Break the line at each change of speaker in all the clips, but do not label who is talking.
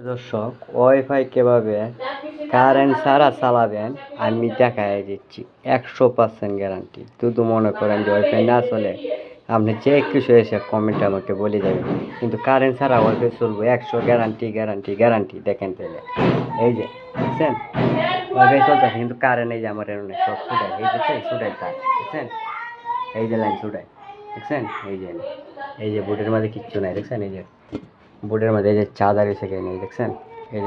দর্শক, ওয়াইফাই কিভাবে কারেন্ট ছাড়া চালাবেন আমি দেখাই দিচ্ছি। 100% গ্যারান্টি। শুধু মনে করেন যে ওয়াইফাই না চলে আপনি যে কিছু এসে কমেন্টে আমাকে বলে যাবেন, কিন্তু কারেন্ট ছাড়া ওয়াইফাই চলবে 100 গ্যারান্টি গ্যারান্টি গ্যারান্টি। দেখেন তাহলে এই যে দেখছেন ওয়াইফাই চলতেছে, কিন্তু কারেন্ট এই যে আমার এখানে সব ছুটাই, এই দেখছেন ছুটাই তার দেখছেন, এই যে লাইন ছুটাই দেখছেন, এই যে বোর্ডের মাঝে কিচ্ছু নাই দেখছেন, এই যে বোর্ডের মধ্যে এই যে চার্জার এসে গেছে নেই দেখছেন, এই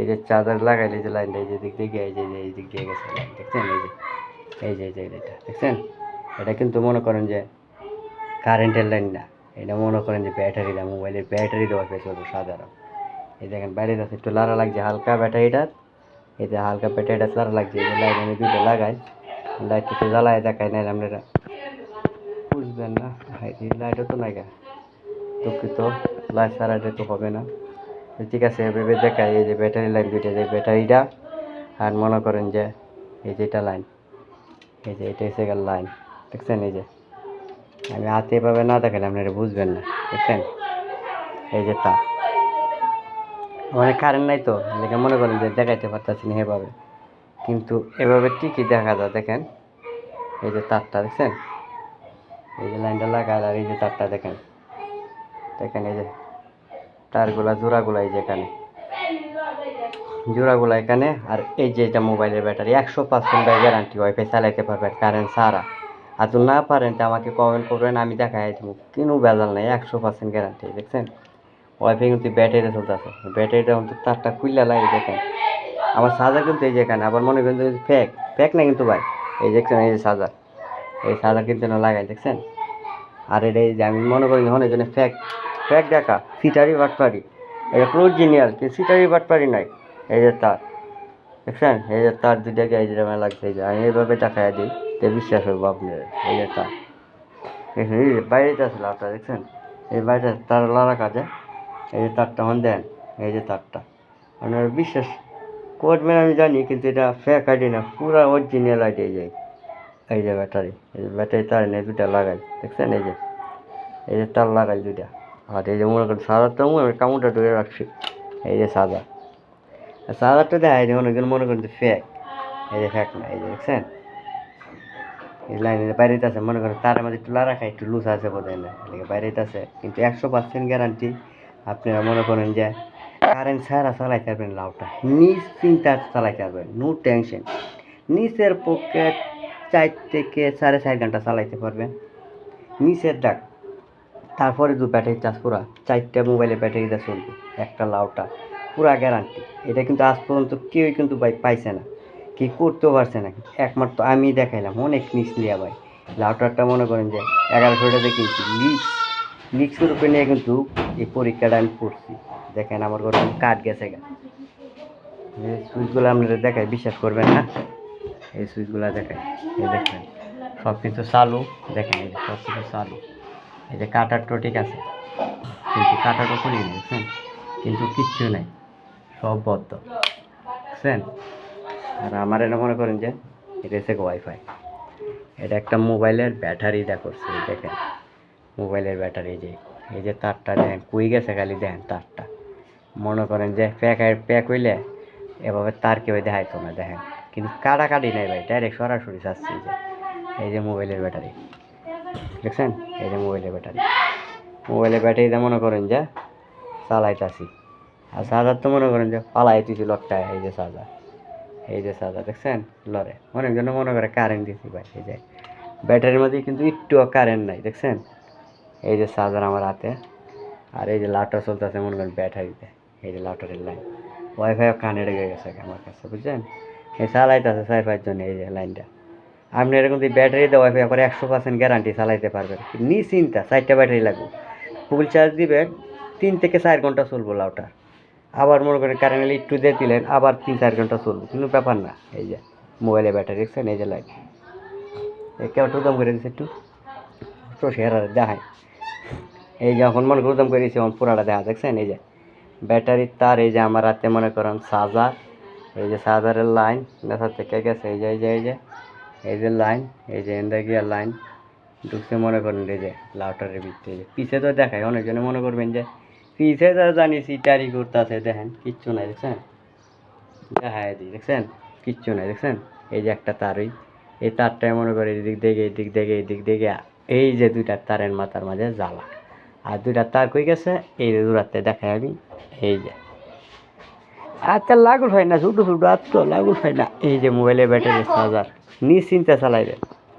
যে চার্জার লাগাইলে যে লাইনটা এই যে দিক দিয়ে এই দিক দিয়ে গেছে লাইন দেখছেন, এই যে এটা দেখছেন। এটা কিন্তু মনে করেন যে কারেন্টের লাইন না, এটা মনে করেন যে ব্যাটারি দেওয়া, মোবাইলের ব্যাটারি দেওয়া পেয়েছে সাধারণ। এই দেখেন বাইরে যাচ্ছে একটু লাড়া লাগছে হালকা ব্যাটারিটার, এই যে হালকা ব্যাটারিটা লাড়া লাগছে, এই যে লাইট আমি দুটো লাগাই, লাইট একটু জ্বালায় দেখাই নাই আপনারা বুঝবেন না। এই লাইটও তো নাই গা, দুঃখিত, লাইট ছাড়া এটা তো হবে না। ঠিক আছে, এভাবে দেখাই। এই যে ব্যাটারি লাইন দুইটা, যে ব্যাটারিটা আর মনে করেন যে এই যে এটা লাইন, এই যে এটা এসে গেল লাইন দেখছেন। এই যে আমি হাতে এভাবে না দেখালে আপনারা বুঝবেন না দেখছেন। এই যে তার মানে কারেন্ট নাই তো লেগে মনে করেন যে দেখাইতে পারতেছি না এভাবে, কিন্তু এভাবে ঠিকই দেখা যায় দেখেন। এই যে তারটা দেখছেন, এই যে লাইনটা লাগাল আর এই যে তারটা দেখেন দেখেন, এই যে তারগুলা জোড়াগুলা এই যে এখানে জোড়াগুলা এখানে, আর এই যে এটা মোবাইলের ব্যাটারি 100% গ্যারান্টি, ওয়াইফাই চালাইতে পারবেন কারেন্ট ছাড়া। আর যদি না পারেন তো আমাকে কমেন্ট করবেন, আমি দেখাই দেবো, কোনো বেজাল নাই, 100% গ্যারান্টি দেখছেন। ওয়াইফাই কিন্তু ব্যাটারিতে চলতেছে, ব্যাটারিটা কিন্তু তারটা খুললে লাগে দেখেন। আমার চার্জার কিন্তু এই যে এখানে, আবার মনে করেন ফেক ফেক না কিন্তু ভাই, এই দেখছেন এই যে চার্জার, এই চার্জার কিন্তু না লাগাই দেখছেন। আর এটা এই যে আমি মনে করি যখন এই জন্য ফেক ফেক দেখা সিটারি বাটপারি, এটা অরিজিনাল কিন্তু সিটারি বাটপারি নাই। এই যে তার দেখছেন, এই যে তার দুইটাকে এই যে লাগছে, এই যে আমি এইভাবে টাকায় দিই তো বিশ্বাস করবো আপনার। এই যে তার দেখছেন, এই যে বাইরেতে আসলে আপনার দেখছেন, এই বাইরে তার লড়া কাজে, এই যে তারটা হন দেন, এই যে তারটা আপনারা বিশ্বাস করবেন আমি জানি, কিন্তু এটা ফেক আইডি না, পুরা অরিজিনাল আইডি। যায় এই যে ব্যাটারি, এই যে ব্যাটারি তার নেই দুইটা লাগাই দেখছেন, এই যে তার লাগাই দুইটা। আর এই যে মনে করেন সাদারটা আমি কামড়টা ধরে রাখছি, এই যে সাদা চার্জারটা দেখায় যে অনেকজন মনে করেন যে ফেক, এই যে ফেক না, এই যে দেখছেন এই লাইনের বাইরেতে আছে, মনে করেন তার মধ্যে একটু লাড়া খায়, একটু লুজ আছে বোধ হয় না, এদিকে বাইরেতে আছে, কিন্তু 100% গ্যারান্টি। আপনারা মনে করেন যে কারেন্ট ছাড়া চালাইতে পারবেন, লাউটা নিশ্চিন্তা চালাইতে পারবেন, নো টেনশন। নিচের পক্ষে 4 থেকে 4.5 ঘন্টা চালাইতে পারবেন নিচের ডাক। তারপরে ব্যাটারি চার্জ পুরা 4টা মোবাইলের ব্যাটারিটা চলবে একটা লাউটা, পুরা গ্যারান্টি। এটা কিন্তু আজ পর্যন্ত কেউই কিন্তু ভাই পাইছে না, কি করতেও পারছে না, একমাত্র আমি দেখাইলাম অনেক নিচ লিয়া ভাই। লাউটারটা মনে করেন যে 1100 টাকা কিনছি, লিক্সের উপরে নিয়ে কিন্তু এই পরীক্ষাটা আমি পড়ছি। দেখেন আমার ঘরে কাঠ গেছে গা, এই সুইচগুলো আপনারা দেখায় বিশ্বাস করবেন না, এই সুইচগুলো দেখায়, এই দেখবেন সব কিছু চালু, দেখেন এই সব কিছু চালু, এই যে কাটারটা ঠিক আছে, কিন্তু কাটারটা খুলি নেই দেখছেন, কিন্তু কিচ্ছু নাই, সব বদ্ধ বুঝছেন। আর আমার এটা মনে করেন যে এটা হচ্ছে ওয়াইফাই, এটা একটা মোবাইলের ব্যাটারি দেয়া করছে, দেখেন মোবাইলের ব্যাটারি, এই যে তারটা দেখেন কুই গেছে, খালি দেখেন তারটা মনে করেন যে প্যাক হইলে এভাবে তার কেউ দেখাইতো না দেখেন, কিন্তু কাটাকাটি নেই ভাই, ডাইরেক্ট সরাসরি চাচ্ছি। এই যে মোবাইলের ব্যাটারি দেখছেন, এই যে মোবাইলের ব্যাটারিটা মনে করেন যে চালাইতেছি। আর চার্জার তো মনে করেন যে পালাই দিয়েছি লকটায়, এই যে চার্জার দেখছেন লরে, অনেকজনে মনে করে কারেন্ট দিয়েছি ভাই, এই যে ব্যাটারির মধ্যে কিন্তু একটুও কারেন্ট নাই দেখছেন। এই যে চার্জার আমার হাতে, আর এই যে লাউটার চলতেছে মনে করেন ব্যাটারিতে, এই যে লাউটারের লাইন, ওয়াইফাইও কানেক্ট হয়ে গেছে আমার কাছে বুঝছেন। এই চালাইতেছে 4-5 জন, এই যে লাইনটা আপনি এরকম যদি ব্যাটারি দেওয়া ওয়াইফাই করে 100% গ্যারান্টি চালাইতে পারবেন নিশ্চিন্তা। 4টা ব্যাটারি লাগবে, ফুল চার্জ দিবেন 3 থেকে 4 ঘন্টা চলবো লাউটার। আবার মনে করেন কারেন্ট একটু দিয়ে দিলেন, আবার 3-4 ঘন্টা চলবো, কোনো ব্যাপার না। এই যে মোবাইলের ব্যাটারি দেখছেন, এই যে লাইন, কেউ টুদাম করে দিচ্ছে একটু তো সেরা দেখায়, এই যে এখন মনে করতাম করেছি এখন পুরাটা দেখা দেখছেন। এই যে ব্যাটারির তার, এই যে আমার হাতে মনে করেন চার্জার, এই যে চার্জারের লাইন নেশা থেকে গেছে, এই যে এই যে লাইন, এই যে এন্ডা গিয়া লাইন ঢুকছে মনে করেন এই যে লাউটারের ভিতরে, এই যে পিছে তো দেখায়, অনেকজনে মনে করবেন যে পিছে যা জানি সিটারি করতেছে, দেখেন কিচ্ছু নাই, দেখছেন? দেখায় দিই, দেখছেন? কিচ্ছু নাই, দেখছেন? এই যে একটা তার, এই তারটাই মনে করে এদিক থেকে এদিক থেকে এদিক থেকে এই যে দুইটা তারের মাথার মাঝে জ্বালা, আর দুইটা তার কই গেছে এই যে দূরাতে দেখায় আমি, এই যে আচ্ছা লাগুল হয় না, ছোটো ছোটো আর তো লাগুল হয় না। এই যে মোবাইলের ব্যাটারি চার্জার নিশ্চিন্তে চালাইবেন।